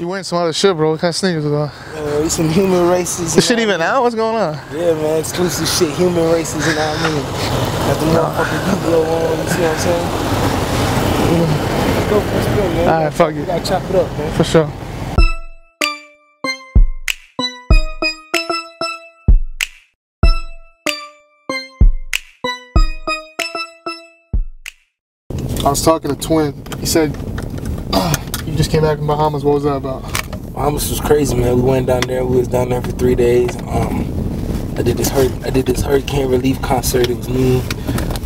You went some other shit, bro. What kind of sneakers was that? We some Human Races. This shit even out? What's going on? Yeah, man. Exclusive shit. Human Races, you know what I mean? Got the motherfucking Hublot on. You see what I'm saying? Let's go for a spin, man. Alright, fuck you. We gotta chop it up, man. For sure. I was talking to Twin. He said, you just came back from Bahamas. What was that about? Bahamas was crazy, man. We went down there. We was down there for 3 days. I did this hurricane relief concert. It was me,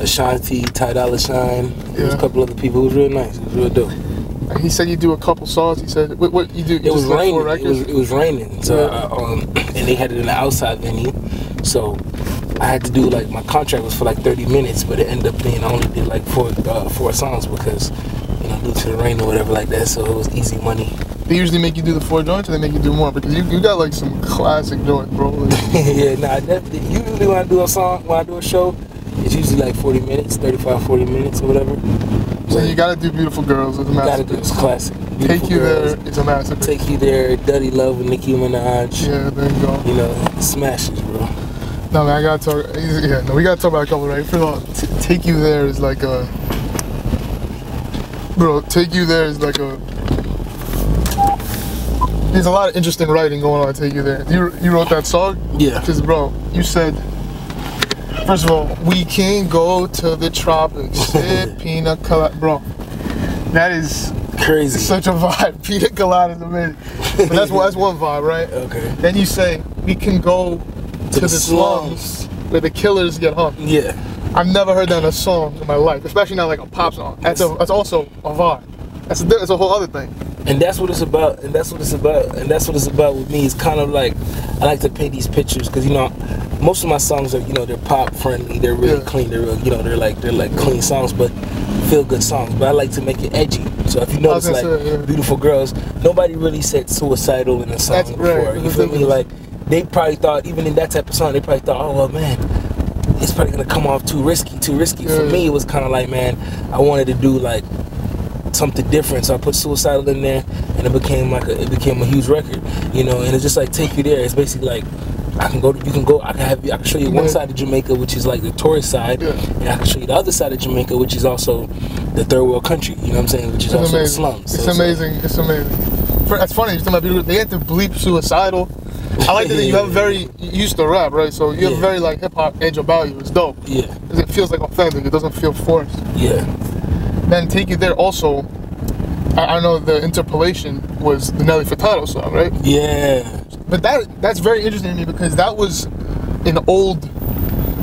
Ashanti, Ty Dolla $ign. There was a couple other people. It was real nice. It was real dope. He said you do a couple songs. He said, what you do? It was raining. It was raining. So, and they had it in the outside venue. So I had to do, like, my contract was for like 30 minutes, but it ended up being I only did like four songs because, you know, due to the rain or whatever like that. So it was easy money. They usually make you do the 4 joints, or they make you do more? Because you got like some classic joints, bro. Yeah, nah, definitely. Usually when I do a song, when I do a show, it's usually like 40 minutes, 35, 40 minutes or whatever. So you gotta do Beautiful Girls. It's a masterpiece. Gotta do it's classic. Beautiful Take You Girls, There. It's a masterpiece. Take You There. Dirty Love with Nicki Minaj. Yeah, there you go. You know, smashes, bro. No, man, I gotta talk. Yeah, no, we gotta talk about a couple, right? First of all, Take You There is like a. Bro, Take You There is like a. There's a lot of interesting writing going on. Take You There. You wrote that song? Yeah. Because, bro, you said. First of all, we can go to the tropics, sip pina colada, bro. That is crazy. Such a vibe. Pina colada is amazing. But that's one vibe, right? Okay. Then you say we can go to the slums where the killers get hung. Yeah. I've never heard that in a song in my life, especially not like a pop song. That's also a vibe. That's a whole other thing. And that's what it's about. And that's what it's about. And that's what it's about with me. It's kind of like I like to paint these pictures because, you know, most of my songs are, you know, they're pop friendly. They're really clean. They're real, you know, they're like clean songs, but feel good songs. But I like to make it edgy. So if you notice, like Beautiful Girls, nobody really said suicidal in a song before. You feel me? Like they probably thought, even in that type of song, they probably thought, oh well, man, it's probably gonna come off too risky. For me, it was kind of like, man, I wanted to do like something different, so I put suicidal in there, and it became a huge record, you know. And it's just like Take You There. It's basically like I can show you one side of Jamaica, which is like the tourist side, and I can show you the other side of Jamaica, which is also the third world country. You know what I'm saying? Which is also the slums. It's amazing. It's amazing. That's funny. You're talking about people. They had to bleep suicidal. I like that you have you used to rap, right? So you have a very like hip hop edge about you. It's dope. Yeah. Because it feels like authentic. It doesn't feel forced. Yeah. Then Take You There also, I know the interpolation was the Nelly Furtado song, right? Yeah. But that's very interesting to me because that was an old.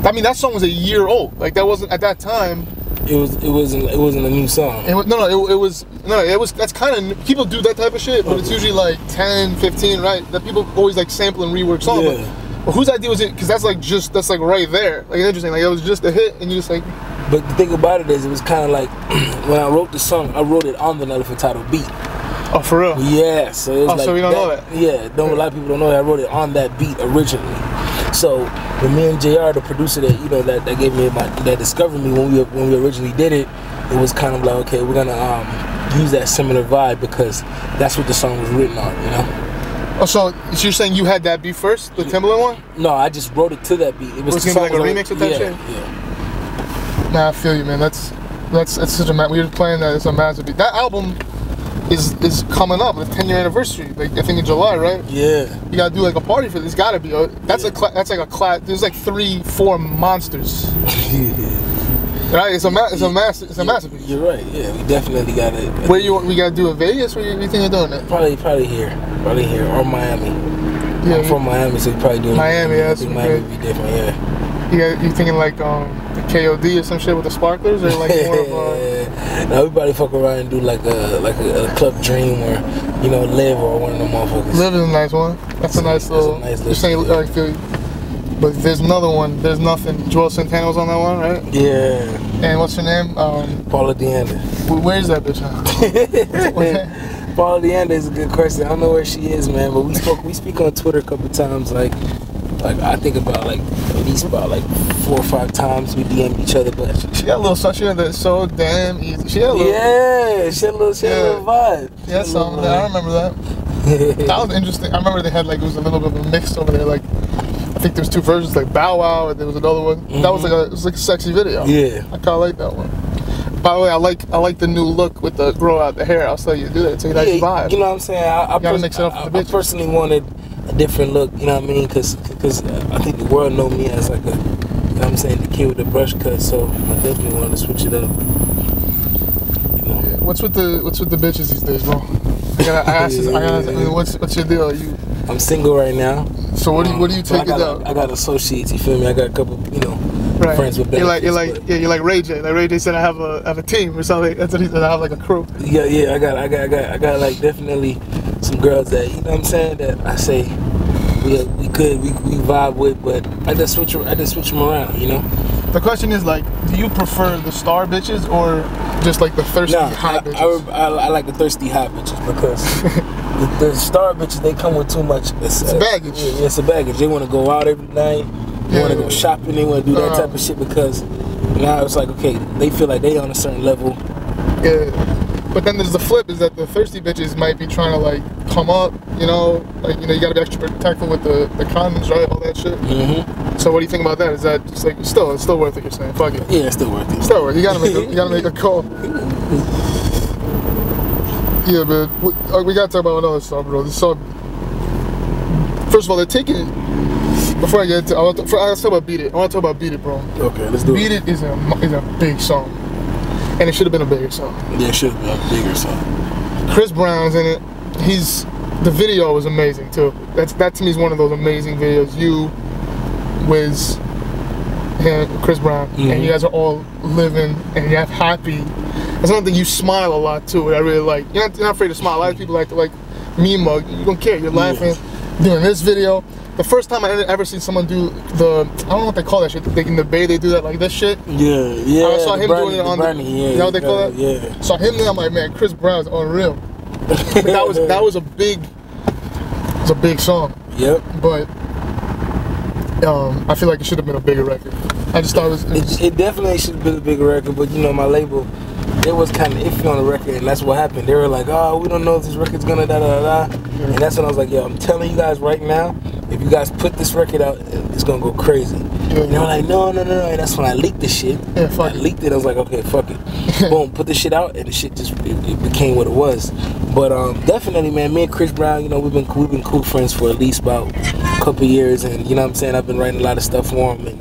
I mean, that song was a year old. Like that wasn't at that time. It wasn't a new song. It was. That's kind of people do that type of shit, but it's usually like 10, 15, right? That people always like sample and rework songs. Yeah. But whose idea was it? Because that's like right there. Like interesting. Like it was just a hit, and you just like. But the thing about it is, it was kind of like when I wrote the song, I wrote it on the Nelly Furtado beat. Oh, for real? Yeah. So it was like so we don't know that. Yeah. A lot of people don't know that I wrote it on that beat originally. So when me and JR, the producer that gave me that discovered me when we originally did it, it was kind of like, okay, we're gonna use that similar vibe because that's what the song was written on, you know. Oh, so you're saying you had that beat first, the Timbaland one? No, I just wrote it to that beat. It was like a remix of that shit? Yeah. Nah, I feel you, man. That's such a we were playing that. It's a masterpiece. That album is coming up. It's 10-year anniversary. Like I think in July, right? Yeah. You gotta do like a party for this. Gotta be. That's like a class. There's like 3-4 monsters. Right? It's a masterpiece. You're right. Yeah, we definitely got it. We gotta do in Vegas? Where you think you're doing that? Probably here or Miami. Yeah, I'm from Miami, so you're probably doing Miami. I think Miami would be different. Yeah. You thinking like KOD or some shit with the sparklers, or like more of Now we probably fuck around and do like a Club Dream or Live or one of them motherfuckers. Live is a nice one. That's a nice little. You're saying I feel you. But there's another one. There's Nothing. Joel Santana was on that one, right? Yeah. And what's her name? Paula Deanda. Where's that bitch at? Paula Deanda is a good question. I don't know where she is, man. But we speak on Twitter a couple times. Like I think about at least 4 or 5 times we DM each other. But she got a little something that's so damn easy. She had a little. Yeah, she had a little vibe. Yeah, something. I remember that. That was interesting. I remember they had like, it was a little bit of a mix over there. Like, I think there's 2 versions, like Bow Wow, and there was another one. That was like it was like a sexy video. Yeah. I kind of like that one. By the way, I like the new look with the grow out the hair. I'll tell you to do that. It's a nice vibe. You know what I'm saying? I gotta mix it up with the I bitches. personally wanted a different look. You know what I mean? Because I think the world know me as like a, you know what I'm saying, the kid with the brush cut. So I definitely wanted to switch it up. You know. Yeah. What's with the bitches these days, bro? I mean, what's your deal? I'm single right now. So what do you take it out? I got associates. You feel me? I got a couple, you know, friends with benefits. You're like Ray J. Like Ray J said, I have a team or something. That's what he said. I have like a crew. Yeah. I got like definitely some girls that, you know what I'm saying, that I say we vibe with, but I just switch them around, you know. The question is like, do you prefer the star bitches or just like the thirsty hot bitches? I like the thirsty hot bitches because the star bitches, they come with too much. It's baggage. Yeah, it's a baggage. They want to go out every night. They want to go shopping. They want to do that type of shit because now it's like, okay, they feel like they on a certain level. Yeah. But then there's the flip, is that the thirsty bitches might be trying to like come up, you know, like, you know, you gotta be extra protectful with the condoms, right? All that shit. Mm-hmm. So what do you think about that? Is that just like it's still worth it? You're saying, fuck it. Yeah, it's still worth it. Still worth it. You gotta make a call. Yeah, but we gotta talk about another song, bro. This song. First of all, they're taking. Before I get into, let's talk about Beat It. I want to talk about Beat It, bro. Okay, let's do it. Beat It is a big song, and it should have been a bigger song. Yeah, it should have been a bigger song. Chris Brown's in it. The video was amazing too. That to me is one of those amazing videos. You, Wiz, and Chris Brown, and you guys are all living, and you have happy. That's another thing. You smile a lot too. I really like. You're not afraid to smile. A lot of people like to like meme mug. You don't care. You're laughing. Doing this video. The first time I ever seen someone do I don't know what they call that shit. Like in the Bay, they do that like this shit. Yeah. I saw him doing it on you know what they call that? Yeah. Saw him there. I'm like, man, Chris Brown's unreal. But that was a big song. Yep. But I feel like it should have been a bigger record. I just thought it definitely should have been a bigger record. But you know, my label, it was kind of iffy on the record, and that's what happened. They were like, oh, we don't know if this record's gonna da. And that's when I was like, yo, I'm telling you guys right now, if you guys put this record out, it's gonna go crazy. And they were like, no. And that's when I leaked the shit. Yeah, fuck I leaked it. I was like, okay, fuck it. Boom, put the shit out, and the shit just it became what it was. But definitely, man, me and Chris Brown, you know, we've been cool friends for at least about a couple years, and you know what I'm saying, I've been writing a lot of stuff for him, and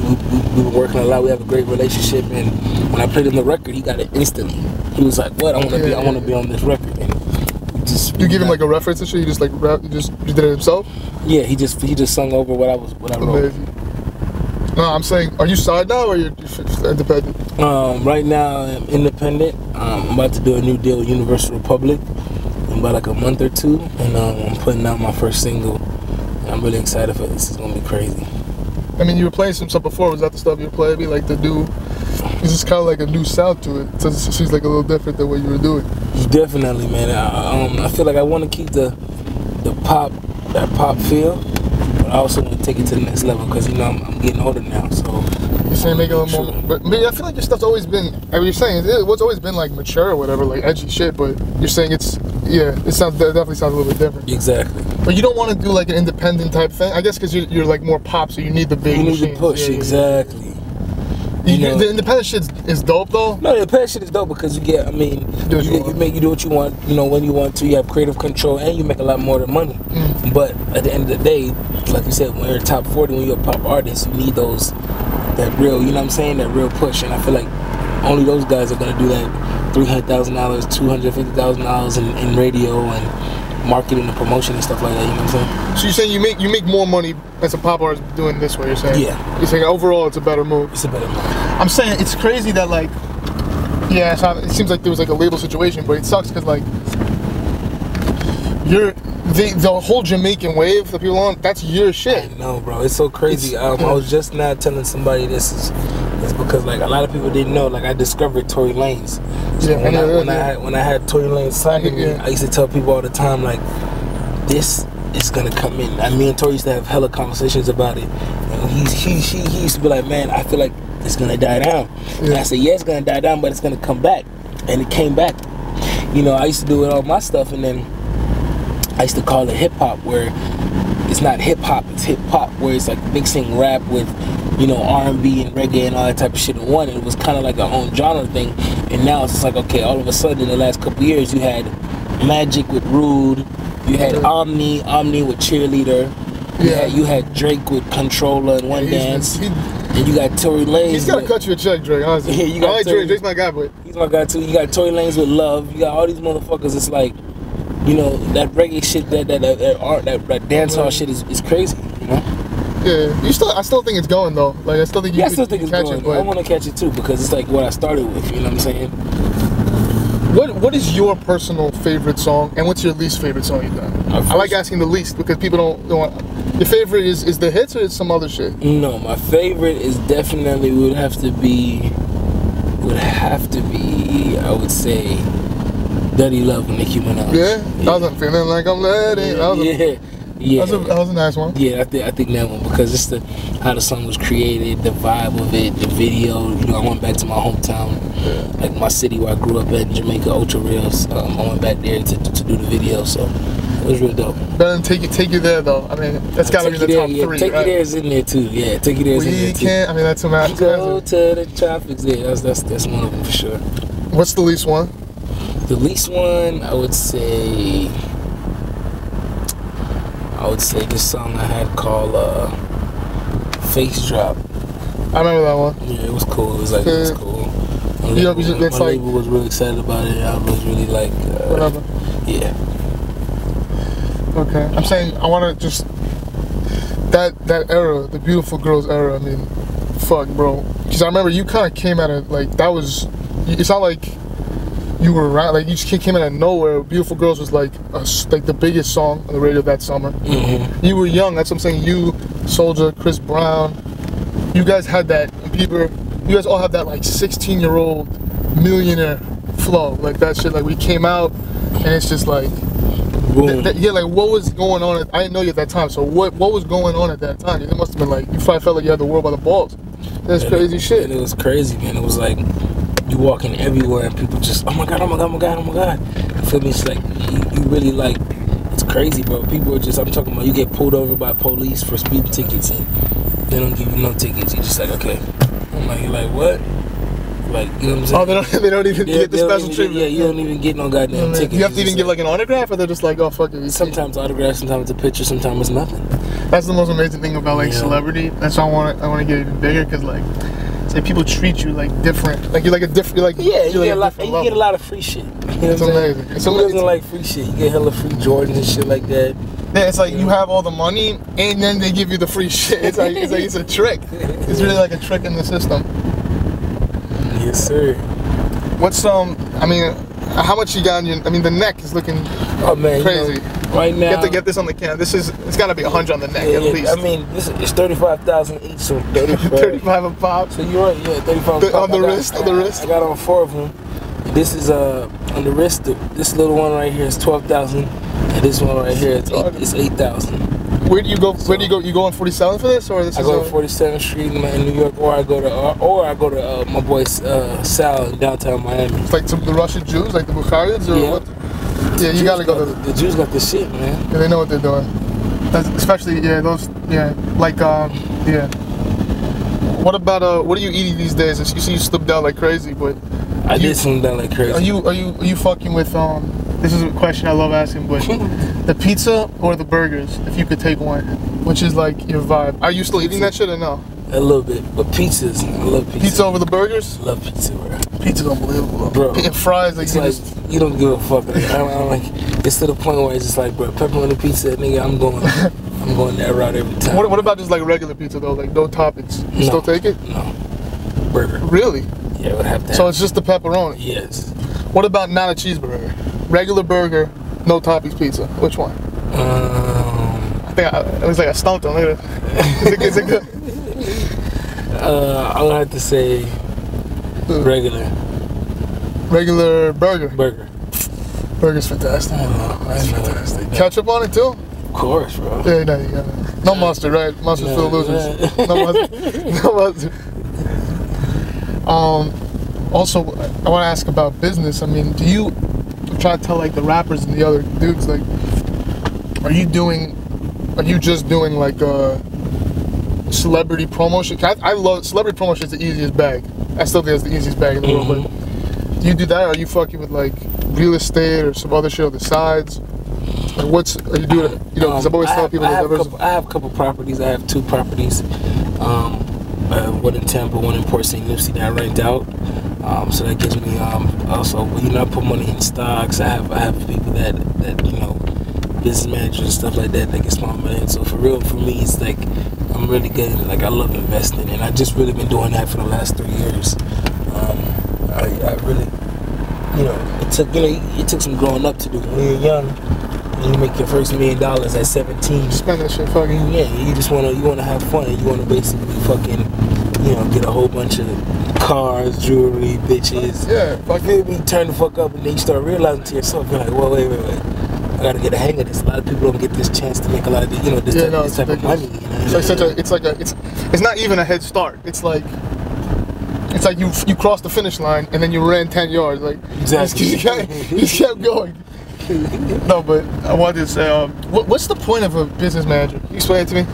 we've been working a lot. We have a great relationship, and when I played him the record, he got it instantly. He was like, what? I want to be on this record. And you give him like a reference and shit. You just like rap. You did it himself. Yeah, he just sung over what I wrote. Amazing. No, I'm saying, are you signed now or you're independent? Right now I'm independent. I'm about to do a new deal with Universal Republic in about like a month or two, and I'm putting out my first single. And I'm really excited for this. It's gonna be crazy. I mean, you were playing some stuff before. Was that the stuff you were playing? Me like the new. It's just kind of like a new sound to it. So it seems like a little different than what you were doing. Definitely, man. I feel like I want to keep that pop feel, but I also want to take it to the next level because you know I'm getting older now. So you're saying make it a little more. But I feel like your stuff's always been. I mean, you're saying it's always been like mature or whatever, like edgy shit. But you're saying it definitely sounds a little bit different. Exactly. But you don't want to do like an independent type thing, I guess, because you're like more pop, so you need the big. You need machines. the push, exactly. The independent shit is dope though. No, the independent shit is dope because you get. I mean, you do what you want. You know, when you want to. You have creative control, and you make a lot more than money. But at the end of the day, like you said, when you're top 40, when you're a pop artist, you need that real. You know what I'm saying? That real push, and I feel like only those guys are gonna do that. $300,000, $250,000 in radio and marketing and promotion and stuff like that. You know what I'm saying? So you're saying you make more money as a pop artist doing this way? You're saying? Yeah. You're saying overall it's a better move. It's a better move. I'm saying it's crazy that like, yeah, it seems like there was like a label situation, but it sucks because like the whole Jamaican wave that people on, that's your shit. I know, bro. It's so crazy. I was just now telling somebody this is because like a lot of people didn't know. Like I discovered Tory Lanez. So when I had Tory Lanez signing me, I used to tell people all the time like, this is gonna come in. And me and Tory used to have hella conversations about it. And he used to be like, man, I feel like it's gonna die down. And I said, yeah, it's gonna die down, but it's gonna come back. And it came back. You know, I used to do it all my stuff, and then I used to call it hip hop, where it's not hip hop, it's hip hop, where it's like mixing rap with, you know, R&B and reggae and all that type of shit in one. And it was kind of like our own genre thing. And now it's just like, okay, all of a sudden in the last couple of years, you had Magic with Rude, you had Omni with Cheerleader, you had Drake with Controller and One Dance, and you got Tory Lanez. He's gotta cut you a check, Drake, honestly. Yeah, you got I like Drake. Drake's my guy, but he's my guy too. You got Tory Lanez with Love. You got all these motherfuckers. It's like, you know, that reggae shit, that dance hall shit is crazy, you know. Yeah, I still think it's going though. Like I still think you can catch it. But I want to catch it too because it's like what I started with. You know what I'm saying? What is your personal favorite song, and what's your least favorite song you've done? I like asking the least because people don't want. Your favorite is the hits or is some other shit? No, my favorite is definitely would have to be. I would say, Dirty Love with Nicki Minaj. Yeah, that was feeling like I'm letting. Yeah, that was a nice one. Yeah, I think that one because it's how the song was created, the vibe of it, the video. You know, I went back to my hometown, like my city where I grew up in Jamaica, Ocho Rios. I went back there to do the video, so it was real dope. Better than take you there though. I mean, that's gotta be the top 3. Take You There is in there too. Yeah, Take You There is in there too. I mean, that's a match. Go to the tropics. Yeah, that's one of them for sure. What's the least one? The least one, I would say this song I had called Face Drop. I remember that one. Yeah, it was cool. It was cool. My label was really excited about it. I was really like, whatever. Yeah. Okay. I'm saying I want to just that era, the Beautiful Girls era. I mean, fuck, bro. Because I remember you kind of came at it like that was. It's not like you were around, like you just came out of nowhere. Beautiful Girls was like the biggest song on the radio that summer. Mm-hmm. You were young, that's what I'm saying. You, Soulja, Chris Brown, you guys had that. You guys all have that like 16-year-old millionaire flow, like that shit. Like we came out, and it's just like, like what was going on? I didn't know you at that time. So what was going on at that time? It must have been like you probably felt like you had the world by the balls. That's crazy shit. And it was crazy, man. It was like. You walking everywhere and people just, oh my god, oh my god, oh my god, oh my god. You feel me? It's like, you really like, it's crazy, bro. People are just, I'm talking about, you get pulled over by police for speeding tickets and they don't give you no tickets. You're just like, okay. I'm like, you're like, what? Like, you know what I'm saying? Oh, they don't even get the special treatment. Yeah, you don't even get no goddamn ticket. You have to even give like an autograph, or they're just like, oh, fuck it. Sometimes autograph, sometimes it's a picture, sometimes it's nothing. That's the most amazing thing about like celebrity. That's why I want to get even bigger, because like, people treat you like different, like you're like a different, you're like you get a lot of free shit. You know it's amazing. It's Who doesn't like free shit? You get hella free Jordans and shit like that. Yeah, it's like you have all the money and then they give you the free shit. It's like it's a trick. It's really like a trick in the system. Yes, sir. What's I mean, how much you got on your? I mean, the neck is looking crazy. You know, right now, get this on the camera. It's got to be 100 on the neck at least. I mean, it's 35,000 each, so 35 a pop. So you're right, 35 a pop. On the wrist. I got on 4 of them. This is on the wrist. This little one right here is 12,000, and this one right here is 8,000. Where do you go? You go on 47 for this, or this? I go to 47th Street in New York, or I go to my boy Sal in downtown Miami. It's like the Russian Jews, like the Bukharians, or what? Yeah, you gotta go to the Jews got the shit, man. Yeah, they know what they're doing. Especially What about what are you eating these days? You see you slipped down like crazy, but I did slim down like crazy. Are you fucking with This is a question I love asking, but the pizza or the burgers, if you could take one, which is like your vibe? Are you still eating that shit or no? A little bit, but pizzas. I love pizza. Pizza over the burgers? I love pizza, bro. Pizza's unbelievable, bro. And fries, like, you don't give a fuck. I'm like, it's to the point where it's just like, bro, pepperoni pizza, nigga, I'm going that route every time. What about just like regular pizza though, like no toppings? You still take it? No. Burger. Really? Yeah, it would have to. So it's just the pepperoni? Yes. What about not a cheeseburger? Regular burger, no toppings pizza. Which one? I think it was like a stumped on. Look at it. Is it good? I would have to say regular. Regular burger. Burger. Burger's fantastic. I know. It's fantastic. Ketchup on it too? Of course, bro. Yeah, no, you got it. No mustard, right? Mustard's for the losers. No mustard. No mustard. Also, I want to ask about business. I mean, do you try to tell like the rappers and the other dudes like, are you just doing like celebrity promotion? I love celebrity promotion. It's the easiest bag. I still think it's the easiest bag in the world. But do you do that, or are you fucking with like real estate or some other shit on the sides? Like are you doing? You know, because I've always told people I have a couple properties. I have 2 properties. One in Tampa, one in Port St. Lucie that I rent out. So that gives me also, you know, I put money in stocks. I have people that you know, business managers and stuff like that get small money. And so for real, for me, it's like I'm really good at it. Like I love investing, and I just really been doing that for the last 3 years. I really, you know, it took some growing up to do. When you're young, and you make your first $1 million at 17. Spend that shit fucking. Yeah, you wanna have fun. You wanna basically fucking, you know, get a whole bunch of cars, jewelry, bitches. Yeah, fuck me. Turn the fuck up, and then you start realizing to yourself, you're like, well, wait. I gotta get a hang of this. A lot of people don't get this chance to make a lot of, you know, this type of money. You know? It's not even a head start. It's like you crossed the finish line and then you ran 10 yards. Like exactly. You just kept going. No, but I wanted to say, what's the point of a business manager? Can you explain it to me?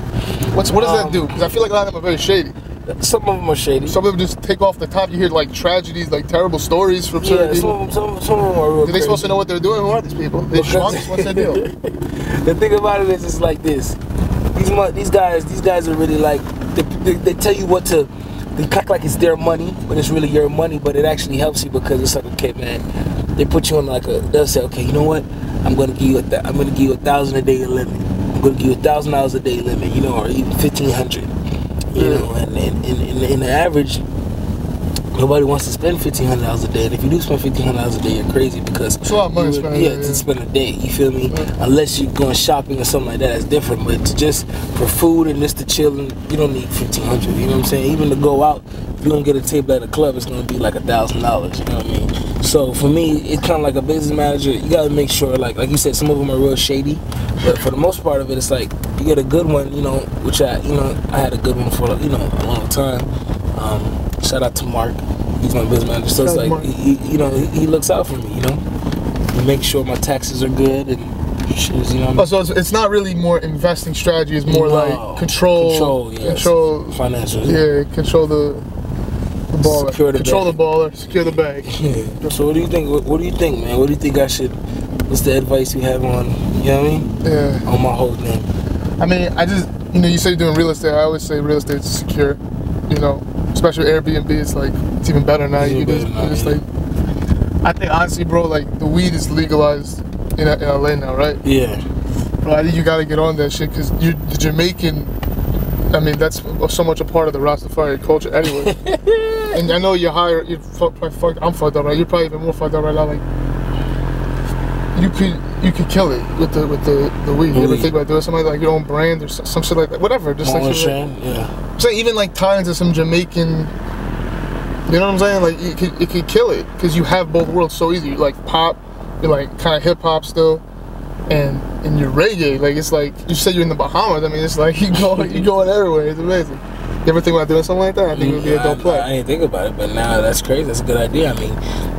What does that do? Because I feel like a lot of them are very shady. Some of them are shady. Some of them just take off the top. You hear like tragedies, like terrible stories from certain people. Some of them are real. Are they supposed to know what they're doing? Who are these people? They schmucks? What's their deal? The thing about it is, it's like this. These guys are really like, they tell you what to. They act like it's their money, but it's really your money. But it actually helps you because it's like, okay, man. They put you on like they'll say, okay, you know what? I'm gonna give you $1,000 a day limit. I'm gonna give you $1,000 a day limit, you know, or even $1,500. You know, and in the average, nobody wants to spend $1,500 a day. And if you do spend $1,500 a day, you're crazy because it's a lot of money to spend a day. You feel me? Unless you're going shopping or something like that, it's different. But just for food and just to chill, you don't need $1,500. You know what I'm saying? Even to go out, if you don't get a table at a club, it's gonna be like $1,000. You know what I mean? So for me, it's kind of like a business manager. You gotta make sure, like you said, some of them are real shady, but for the most part of it, it's like you get a good one, you know. Which I had a good one for a long time. Shout out to Mark. He's my business manager. So it's like he looks out for me. You know, he makes sure my taxes are good and shit. You know. So it's not really more investing strategy. It's more like control financial. Yeah, control the baller. Secure the control bag. the baller. Secure the bag. Yeah. So what do you think? What do you think, man? What do you think I should? What's the advice you have on? You know what I mean? Yeah. On my whole thing. I mean, you say you're doing real estate. I always say real estate's secure. You know, especially Airbnb. It's like it's even better now. Like, I think honestly, bro, like the weed is legalized in LA now, right? Yeah. Bro, I think you gotta get on that shit because you're the Jamaican. I mean, that's so much a part of the Rastafari culture anyway. And I know you're higher. I'm fucked up, right? You're probably even more fucked up right now. Like, you could kill it with the weed. You ever think about doing something like your own brand or some shit like that? Whatever. Just like yeah. So even like tying into some Jamaican. You know what I'm saying? Like it could kill it because you have both worlds so easy. You're like pop, you're like kind of hip hop still. And you're reggae, like it's like you said you're in the Bahamas. I mean, it's like you going everywhere. It's amazing. You ever think about doing something like that? I think it would be a dope play. I didn't think about it, but now that's crazy. That's a good idea. I mean,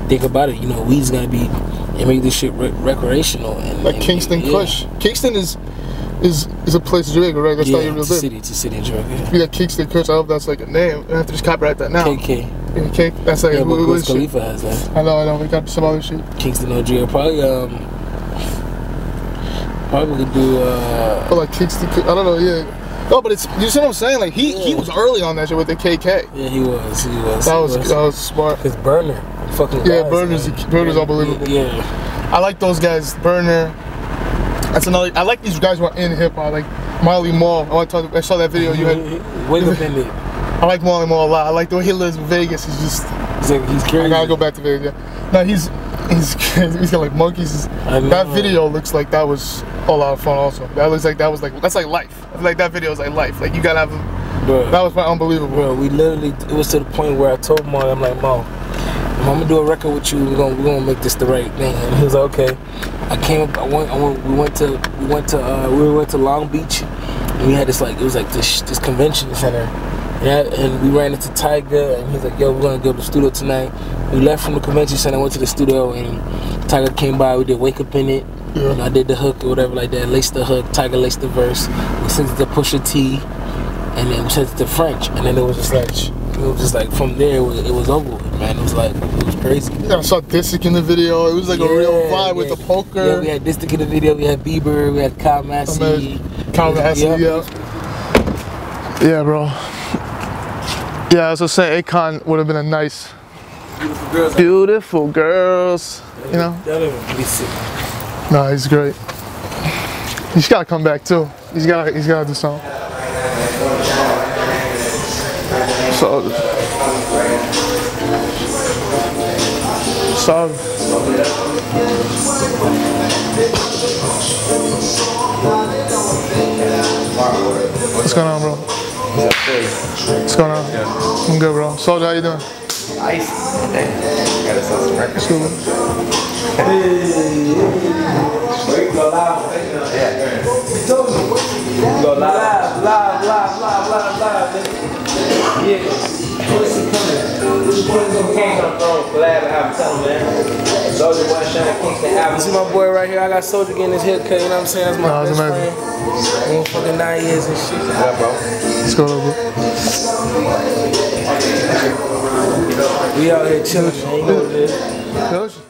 think about it. You know, weed's gonna be and make this shit recreational and like Kingston Kush. Kingston is a place in Jamaica, right? That's not your real name. It's a city in Jamaica. Be like Kingston Kush. I hope that's like a name. I have to just copyright that now. KK. Yeah, that's like but Wiz Khalifa has that. I know. We got some other shit. Kingston OG. Probably could do like Kingston. I don't know. Yeah. No, but it's you see what I'm saying. Like he was early on that shit with the KK. Yeah, he was. That was smart. Cause Burner, fucking Burner's unbelievable. Yeah. I like those guys. Burner. That's another. I like these guys who are in hip hop. Like Marley Marl. I saw that video you had. Wake up in it. I like Marley Marl a lot. I like the way he lives in Vegas. He's crazy. I gotta go back to Vegas. Yeah. No, he's got like monkeys. That video looks like that was a lot of fun. Also, that looks like that's like life. I feel like that video is like life. Like you gotta have. Bro, that was unbelievable. Bro, we literally it was to the point where I told Mo, I'm like, Mo, if I'm gonna do a record with you, we're gonna make this the right thing. And he was like, okay. We went to Long Beach, and we had this like it was like this convention center. And we ran into Tyga, and he's like, yo, we're gonna go to the studio tonight. We left from the convention center, went to the studio, and Tyga came by. We did Wake Up in It. You know, I did the hook or whatever like that. Laced the hook. Tiger laced the verse. We sent it to Pusha T, and then we sent it to French, and then it was just like from there it was over with, man. It was crazy. Yeah, I saw Disick in the video. It was like a real vibe with the poker. Yeah, we had Disick in the video. We had Bieber. We had Kyle Massey. Yeah, bro. Yeah, I was just saying, Akon would have been a nice. Beautiful girls. You know. No, he's great. He's gotta come back too. He's gotta do something. So what's going on, bro? What's going on? I'm good, bro. So how you doing? Ice. Gotta sell some records. Cool. Go live. Yeah. Go live. Yeah. Glad to have him, man. Soldier Boy Shine Kingston Avenue. You see my boy right here? I got Soldier getting his haircut, you know what I'm saying? That's my best friend. Fucking 9 years and shit. Yeah, bro. Let's go, bro. We out here chilling, man. You know what it is.